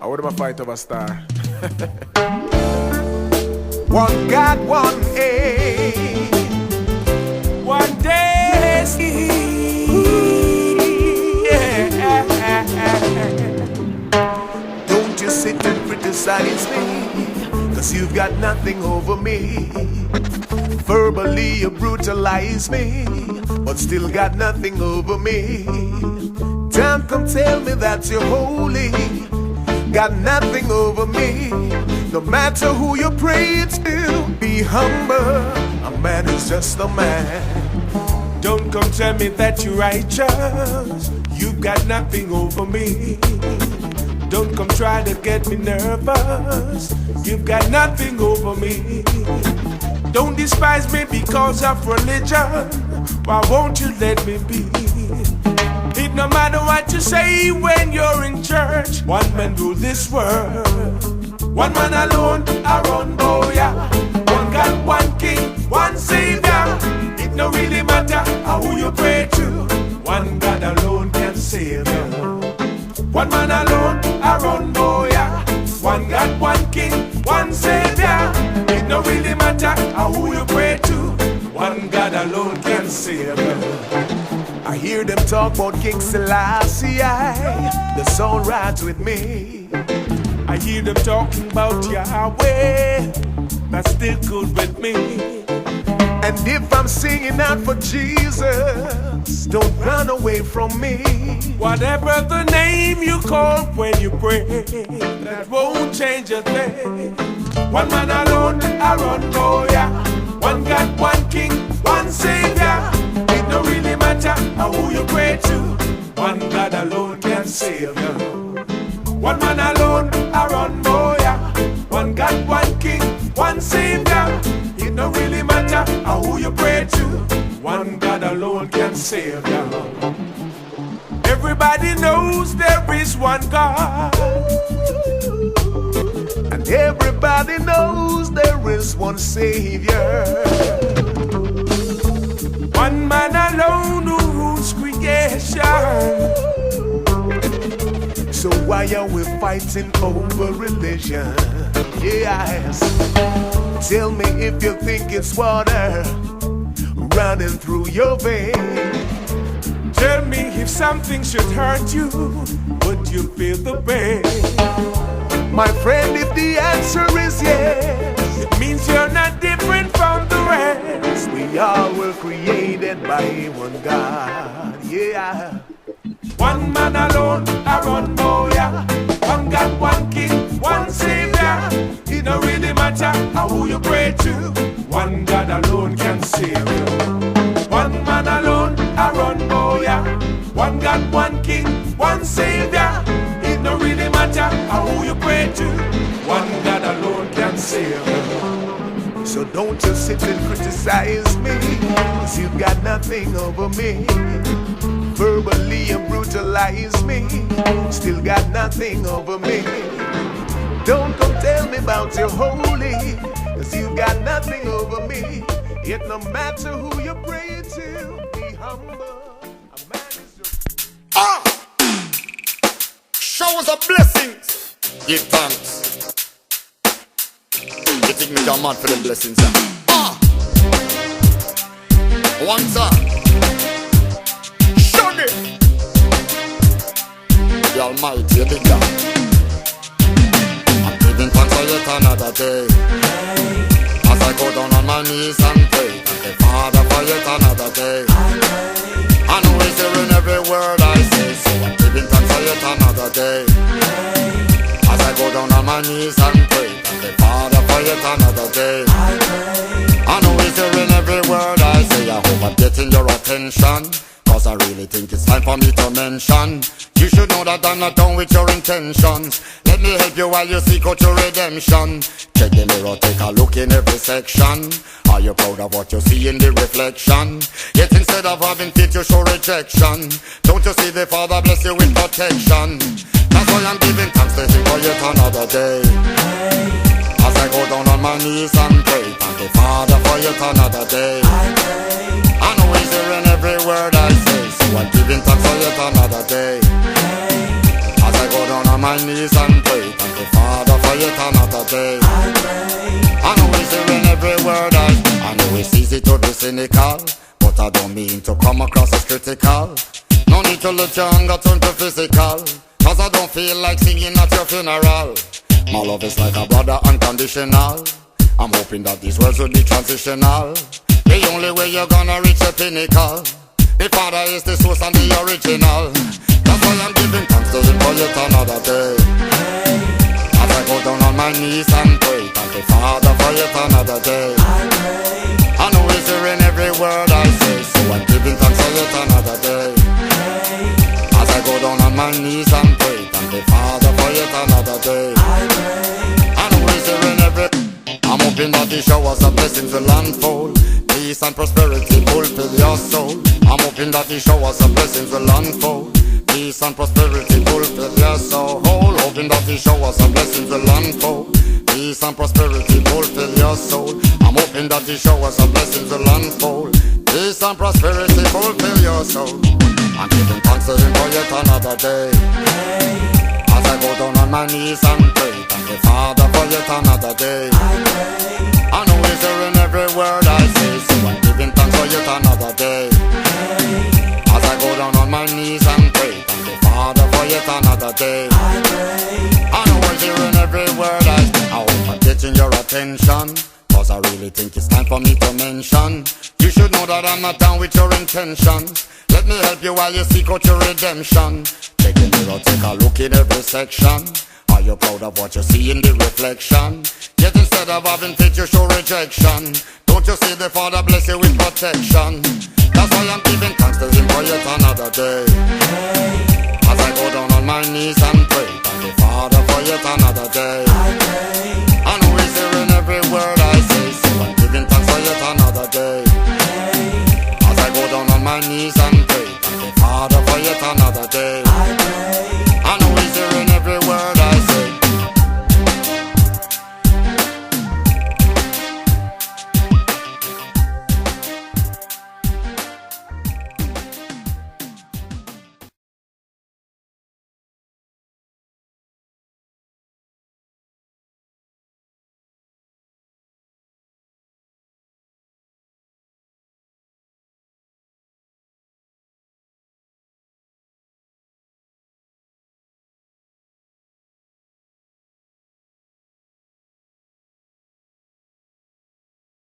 I would have fight over star. One God, one aim, One destiny. Yeah. don't you sit and criticize me, 'cause you've got nothing over me. Verbally you brutalize me, but still got nothing over me. Don't come tell me that you're holy, got nothing over me. No matter who you pray to, be humble, a man is just a man. Don't come tell me that you're righteous, you've got nothing over me. Don't come try to get me nervous, you've got nothing over me. Don't despise me because of religion, why won't you let me be? It no matter what you say when you're in church, one man rule this world. One man alone, around, oh yeah. One God, one King, one Savior. It no really matter who you pray to, one God alone can save you. One man alone, around, oh yeah. One God, one King, one Savior. It no really matter who you pray to, one God alone can save you. I hear them talk about King Selassie, the sound right with me. I hear them talking about Yahweh, that's still good with me. And if I'm singing out for Jesus, don't run away from me. Whatever the name you call when you pray, that won't change a thing. One man alone, around, oh yeah. One God, one King, one Savior. It don't really matter who you pray to, one God alone can save you. One man alone, around, oh yeah. One God, one King, one Savior. It don't really matter who you pray to, one God alone can save you. Everybody knows there is one God, and everybody knows there is one Savior. One man alone who rules creation. So why are we fighting over religion? Yes. Tell me if you think it's water running through your veins. Tell me if something should hurt you, would you feel the pain? My friend, if the answer is yes, it means you're not different from the rest. We all were created by one God, yeah. One man alone, around, oh yeah. One God, one King, one Savior. It don't really matter who you pray to, one God alone can save you. One man alone, around, oh yeah. One God, one King, one Savior. It don't really matter who you pray to, one God alone can save you. So don't just sit and criticize me, 'cause you've got nothing over me. Verbally you brutalize me, still got nothing over me. Don't come tell me about your holy, 'cause you got nothing over me. Yet no matter who you pray to, be humble. A man is Showers of blessings, give thanks. You think me can mad for the blessings, one time. The Almighty, big God. I'm giving thanks for yet another day. As I go down on my knees and pray, thank the Father for yet another day. I know He's hearing every word I say, so I'm giving thanks for yet another day. As I go down on my knees and pray, thank the Father for yet another day. I know He's hearing every word I say. I hope I'm getting your attention, 'cause I really think it's time for me to mention. You should know that I'm not done with your intentions. Let me help you while you seek out your redemption. Check the mirror, take a look in every section. Are you proud of what you see in the reflection? Yet instead of having faith you show rejection. Don't you see the Father bless you with protection? That's why I'm giving thanks to Him for yet another day. As I go down on my knees and pray, thank the Father for yet another day. I know He's hearing every word I say, so I'm giving thanks for yet another day. As I go down on on my knees and pray. Thank the Father for yet another day. I know He's hearing every word I know it's easy to be cynical, but I don't mean to come across as critical. No need to let your anger turn to physical, cause I don't feel like singing at your funeral. My love is like a brother, unconditional. I'm hoping that these words will be transitional. The only way you're gonna reach the pinnacle, the Father is the source and the original. That's why I'm giving thanks to Him for yet another day. As I go down on my knees and pray, thank the Father for yet another day. I know He's hearing every word I say, so I'm giving thanks for yet another day. As I go down on my knees and pray, thank the Father for yet another day. I know He's hearing every. I'm hoping that He showers of blessings will unfold, peace and prosperity fulfill your soul. I'm hoping that He showers of blessings will unfold, peace and prosperity fulfill your soul. Hoping that He showers of blessings will unfold, peace and prosperity fulfill your soul. I'm hoping that He showers of blessings will unfold, peace and prosperity fulfill your soul. I'm giving thanks to Him for yet another day. As I go down on my knees and pray, thank the Father for yet another day. I know He's hearing every word I say, so I'm giving thanks for yet another day. As I go down on my knees and pray, thank the Father for yet another day. I know He's hearing every word I say. I hope I'm getting your attention, cause I really think it's time for me to mention. You should know that I'm not down with your intentions. Let me help you while you seek out your redemption. Take a mirror, take a look in every section. Are you proud of what you see in the reflection? Yet instead of having faith you show rejection. Don't you see the Father bless you with protection? That's why I'm giving thanks to Him for yet another day. As I go down on my knees and pray, thank the Father for yet another day. I know He's hearing every word I say, so I'm giving thanks for yet another day. As I go down on my knees and pray, thank the Father for yet another